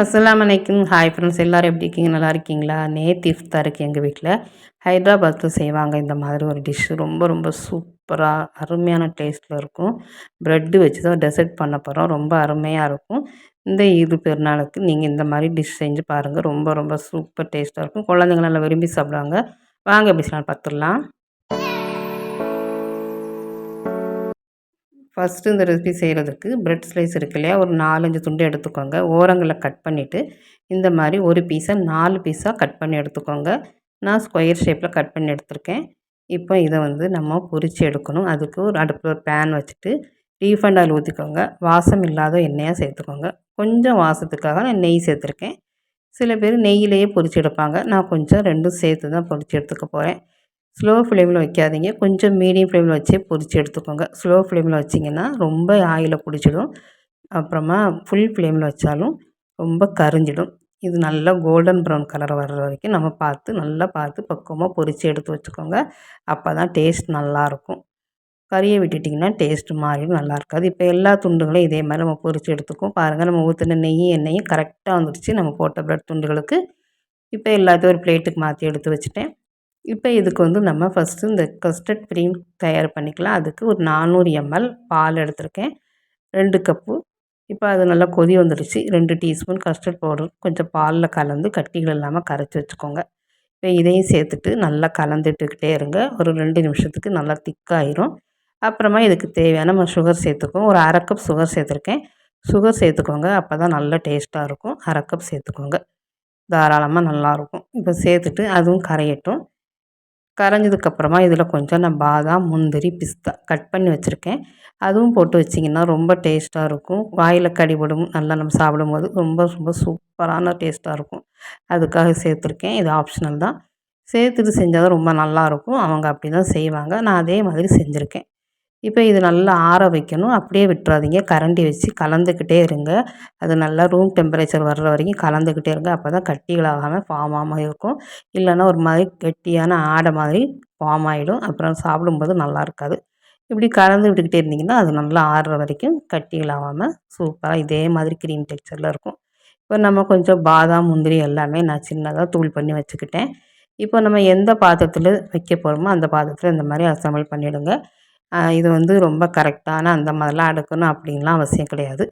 அஸ்ஸலாமு அலைக்கும். Hi friends, எல்லோரும் எப்படி இருக்கீங்க? நல்லா இருக்கீங்களா? நேற்று இஃப்தாருக்கு எங்கள் வீட்டில் ஹைதராபாத்தில் செய்வாங்க இந்த மாதிரி ஒரு டிஷ்ஷு. ரொம்ப ரொம்ப சூப்பராக அருமையான டேஸ்ட்டில் இருக்கும். ப்ரெட்டு வச்சு தான் டெசர்ட் பண்ண போகிறோம். ரொம்ப அருமையாக இருக்கும். இந்த ஈது பெருநாளுக்கு நீங்கள் இந்த மாதிரி டிஷ் செஞ்சு பாருங்கள். ரொம்ப ரொம்ப சூப்பர் டேஸ்ட்டாக இருக்கும். குழந்தைங்க நல்லா விரும்பி சாப்பிடுவாங்க. வாங்க எப்படி செய்யலாம் பார்த்துடலாம். ஃபஸ்ட்டு இந்த ரெசிபி செய்கிறதுக்கு பிரெட் ஸ்லைஸ் இருக்கு இல்லையா, ஒரு 4-5 துண்டு எடுத்துக்கோங்க. ஓரங்களில் கட் பண்ணிவிட்டு இந்த மாதிரி ஒரு பீஸை 4 பீஸாக கட் பண்ணி எடுத்துக்கோங்க. நான் ஸ்கொயர் ஷேப்பில் கட் பண்ணி எடுத்திருக்கேன். இப்போ இதை வந்து நம்ம பொரித்து எடுக்கணும். அதுக்கு ஒரு அடுப்பில் ஒரு பேன் வச்சுட்டு ரீஃபைண்ட் ஆயில் ஊற்றிக்கோங்க. வாசம் இல்லாத எண்ணெயாக சேர்த்துக்கோங்க. கொஞ்சம் வாசத்துக்காக நான் நெய் சேர்த்துருக்கேன். சில பேர் நெய்யிலேயே பொரித்து எடுப்பாங்க. நான் கொஞ்சம் ரெண்டும் சேர்த்து தான் பொரித்து எடுத்துக்க போகிறேன். ஸ்லோ ஃப்ளேமில் வைக்காதீங்க. கொஞ்சம் மீடியம் ஃப்ளேமில் வச்சே பொரித்து எடுத்துக்கோங்க. ஸ்லோ ஃப்ளேமில் வச்சிங்கன்னா ரொம்ப ஆயிலை பிடிச்சிடும். அப்புறமா ஃபுல் ஃப்ளேமில் வச்சாலும் ரொம்ப கரிஞ்சிடும். இது நல்லா கோல்டன் ப்ரௌன் கலர் வர்ற வரைக்கும் நம்ம நல்லா பார்த்து பக்குவமாக பொரித்து எடுத்து வச்சுக்கோங்க. அப்போ தான் டேஸ்ட் நல்லாயிருக்கும். கறியை விட்டுட்டிங்கன்னா டேஸ்ட்டு மாறிடும், நல்லா இருக்காது. இப்போ எல்லா துண்டுகளையும் இதே மாதிரி நம்ம பொரித்து எடுத்துக்குவோம். பாருங்கள், நம்ம ஊற்றின நெய்யும் எண்ணெயும் கரெக்டாக வந்துடுச்சு நம்ம போட்ட ப்ரெட் துண்டுகளுக்கு. இப்போ எல்லாத்தையும் ஒரு பிளேட்டுக்கு மாற்றி எடுத்து வச்சுட்டேன். இப்போ இதுக்கு வந்து நம்ம ஃபஸ்ட்டு இந்த கஸ்டர்ட் க்ரீம் தயார் பண்ணிக்கலாம். அதுக்கு ஒரு 400 ml பால் எடுத்திருக்கேன். 2 கப்பு. இப்போ அது நல்லா கொதி வந்துடுச்சு. 2 டீஸ்பூன் கஸ்டர்ட் பவுடர் கொஞ்சம் பாலில் கலந்து கட்டிகள் இல்லாமல் கரைச்சி வச்சுக்கோங்க. இப்போ இதையும் சேர்த்துட்டு நல்லா கலந்துட்டுக்கிட்டே இருங்க. ஒரு 2 நிமிஷத்துக்கு நல்லா திக்காயிரும். அப்புறமா இதுக்கு தேவையான நம்ம சுகர் சேர்த்துக்குவோம். ஒரு 1/2 கப் சுகர் சேர்த்துருக்கேன். சுகர் சேர்த்துக்கோங்க. அப்போ தான் நல்லா டேஸ்ட்டாக இருக்கும். 1/2 கப் சேர்த்துக்கோங்க. தாராளமாக நல்லாயிருக்கும். இப்போ சேர்த்துட்டு அதுவும் கரையட்டும். கரைஞ்சதுக்கப்புறமா இதில் கொஞ்சம் நான் பாதாம், முந்திரி, பிஸ்தா கட் பண்ணி வச்சுருக்கேன். அதுவும் போட்டு வச்சிங்கன்னா ரொம்ப டேஸ்ட்டாக இருக்கும். வாயில் கடிபடும். நல்லா நம்ம சாப்பிடும்போது ரொம்ப ரொம்ப சூப்பரான டேஸ்ட்டாக இருக்கும். அதுக்காக சேர்த்துருக்கேன். இது ஆப்ஷனல் தான். சேர்த்துட்டு செஞ்சால் தான் ரொம்ப நல்லாயிருக்கும். அவங்க அப்படி தான் செய்வாங்க. நான் அதே மாதிரி செஞ்சுருக்கேன். இப்போ இது நல்லா ஆற வைக்கணும். அப்படியே விட்டுறாதீங்க. கரண்டி வச்சு கலந்துக்கிட்டே இருங்க. அது நல்லா ரூம் டெம்பரேச்சர் வர்ற வரைக்கும் கலந்துக்கிட்டே இருங்க. அப்போ தான் கட்டிகளாகாமல் ஃபார்ம் ஆகாமல் இருக்கும். இல்லைன்னா ஒரு மாதிரி கெட்டியான ஆடை மாதிரி ஃபார்ம் ஆகிடும். அப்புறம் சாப்பிடும்போது நல்லா இருக்காது. இப்படி கலந்து விட்டுக்கிட்டே இருந்தீங்கன்னா அது நல்லா ஆறுற வரைக்கும் கட்டிகளாகாமல் சூப்பராக இதே மாதிரி க்ரீம் டெக்ஸ்சரில் இருக்கும். இப்போ நம்ம கொஞ்சம் பாதாம், முந்திரி எல்லாமே நான் சின்னதாக தூள் பண்ணி வச்சுக்கிட்டேன். இப்போ நம்ம எந்த பாத்திரத்தில் வைக்க போகிறோமோ அந்த பாத்திரத்தில் இந்த மாதிரி அசம்பிள் பண்ணிவிடுங்க. இது வந்து ரொம்ப கரெக்டான அந்த மாதிரிலாம் அடுக்கணும் அப்படின்லாம் அவசியம் கிடையாது.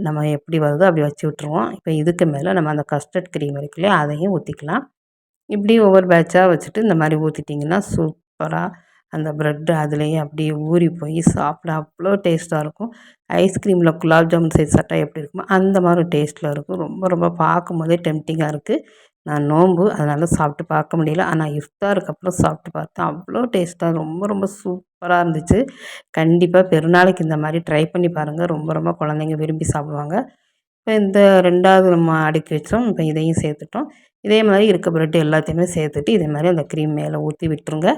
நம்ம எப்படி வருதோ அப்படி வச்சு விட்ருவோம். இப்போ இதுக்கு மேலே நம்ம அந்த கஸ்டர்ட் க்ரீம் இருக்கு இல்லையா, அதையும் ஊற்றிக்கலாம். இப்படி ஒவ்வொரு பேட்சாக வச்சுட்டு இந்த மாதிரி ஊற்றிட்டிங்கன்னா சூப்பராக அந்த ப்ரெட்டு அதுலேயே அப்படியே ஊறி போய் சாப்பிட அவ்வளோ டேஸ்ட்டாக இருக்கும். ஐஸ்கிரீமில் குலாப் ஜாமுன் செய்து சாப்பிட்டா எப்படி இருக்குமோ அந்த மாதிரி டேஸ்ட்டில் இருக்கும். ரொம்ப ரொம்ப பார்க்கும்போதே டெம்ப்டிங்காக இருக்குது. நான் நோன்பு அதனால் சாப்பிட்டு பார்க்க முடியல. ஆனால் இஃப்தாருக்கு அப்புறம் சாப்பிட்டு பார்த்தேன். அவ்வளோ டேஸ்ட்டாக ரொம்ப ரொம்ப சூப்பராக இருந்துச்சு. கண்டிப்பாக பெருநாளைக்கு இந்த மாதிரி ட்ரை பண்ணி பாருங்கள். ரொம்ப ரொம்ப குழந்தைங்க விரும்பி சாப்பிடுவாங்க. இப்போ இந்த 2வது நம்ம அடுக்கி வச்சோம். இப்போ இதையும் சேர்த்துட்டோம். இதே மாதிரி இருக்க ப்ரெட் எல்லாத்தையுமே சேர்த்துட்டு இதே மாதிரி அந்த க்ரீம் மேலே ஊற்றி விட்டுருங்க.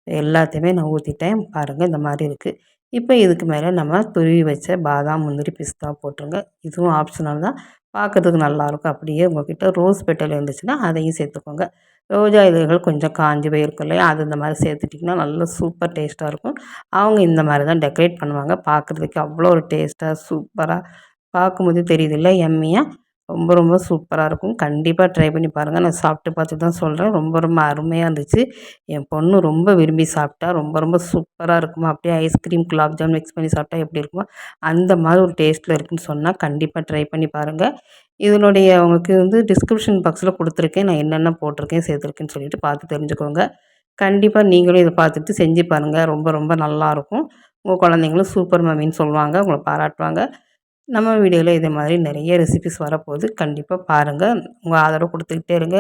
எல்லாத்தையுமே நான் ஊற்றிட்டேன். பாருங்கள் இந்த மாதிரி இருக்குது. இப்போ இதுக்கு மேலே நம்ம துருவி வச்ச பாதாம், முந்திரி, பிஸ்தா போட்டுருங்க. இதுவும் ஆப்ஷனல் தான். பார்க்கறதுக்கு நல்லாயிருக்கும். அப்படியே உங்கள்கிட்ட ரோஸ் பெட்டல் இருந்துச்சுன்னா அதையும் சேர்த்துக்கோங்க. ரோஜா இதழ்கள் கொஞ்சம் காஞ்சி போயிருக்கும் இல்லையா, அது இந்த மாதிரி சேர்த்துட்டிங்கன்னா நல்லா சூப்பர் டேஸ்ட்டாக இருக்கும். அவங்க இந்த மாதிரி தான் டெக்கரேட் பண்ணுவாங்க. பார்க்குறதுக்கு அவ்வளோ ஒரு டேஸ்ட்டாக சூப்பராக பார்க்கும்போதே தெரியுதுல்ல யம்மியாக. ரொம்ப ரொம்ப சூப்பராக இருக்கும். கண்டிப்பாக ட்ரை பண்ணி பாருங்கள். நான் சாப்பிட்டு பார்த்து தான் சொல்கிறேன். ரொம்ப ரொம்ப அருமையாக இருந்துச்சு. என் பொண்ணு ரொம்ப விரும்பி சாப்பிட்டா. ரொம்ப ரொம்ப சூப்பராக இருக்குமா, அப்படியே ஐஸ்கிரீம், குலாப் ஜாமுன் மிக்ஸ் பண்ணி சாப்பிட்டா எப்படி இருக்குமோ அந்த மாதிரி ஒரு டேஸ்ட்டில் இருக்குதுன்னு சொன்னால் கண்டிப்பாக ட்ரை பண்ணி பாருங்கள். இதனுடைய உங்களுக்கு வந்து டிஸ்கிரிப்ஷன் பாக்ஸில் கொடுத்துருக்கேன். நான் என்னென்ன போட்டிருக்கேன், சேர்த்துருக்கேன்னு சொல்லிட்டு பார்த்து தெரிஞ்சுக்கோங்க. கண்டிப்பாக நீங்களும் இதை பார்த்துட்டு செஞ்சு பாருங்கள். ரொம்ப ரொம்ப நல்லாயிருக்கும். உங்கள் குழந்தைங்களும் சூப்பர் மம்மின்னு சொல்லுவாங்க. உங்களை பாராட்டுவாங்க. நம்ம வீடியோவில் இதே மாதிரி நிறைய ரெசிபிஸ் வரப்போகுது. கண்டிப்பாக பாருங்கள். உங்கள் ஆதரவு கொடுத்துக்கிட்டே இருங்க.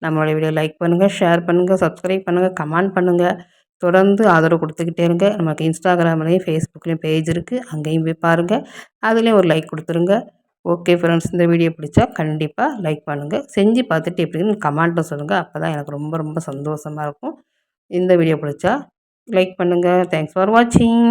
நம்மளோட வீடியோ லைக் பண்ணுங்கள், ஷேர் பண்ணுங்கள், சப்ஸ்கிரைப் பண்ணுங்கள், கமெண்ட் பண்ணுங்கள். தொடர்ந்து ஆதரவு கொடுத்துக்கிட்டே இருங்க. நமக்கு இன்ஸ்டாகிராம்லேயும் ஃபேஸ்புக்லேயும் பேஜ் இருக்குது. அங்கேயும் போய் பாருங்கள். அதுலேயும் ஒரு லைக் கொடுத்துருங்க. ஓகே ஃப்ரெண்ட்ஸ், இந்த வீடியோ பிடிச்சா கண்டிப்பாக லைக் பண்ணுங்கள். செஞ்சு பார்த்துட்டு எப்படின்னு கமெண்ட்டில் சொல்லுங்கள். அப்போ தான் எனக்கு ரொம்ப ரொம்ப சந்தோஷமாக இருக்கும். இந்த வீடியோ பிடிச்சா லைக் பண்ணுங்கள். தேங்க்ஸ் ஃபார் வாட்சிங்.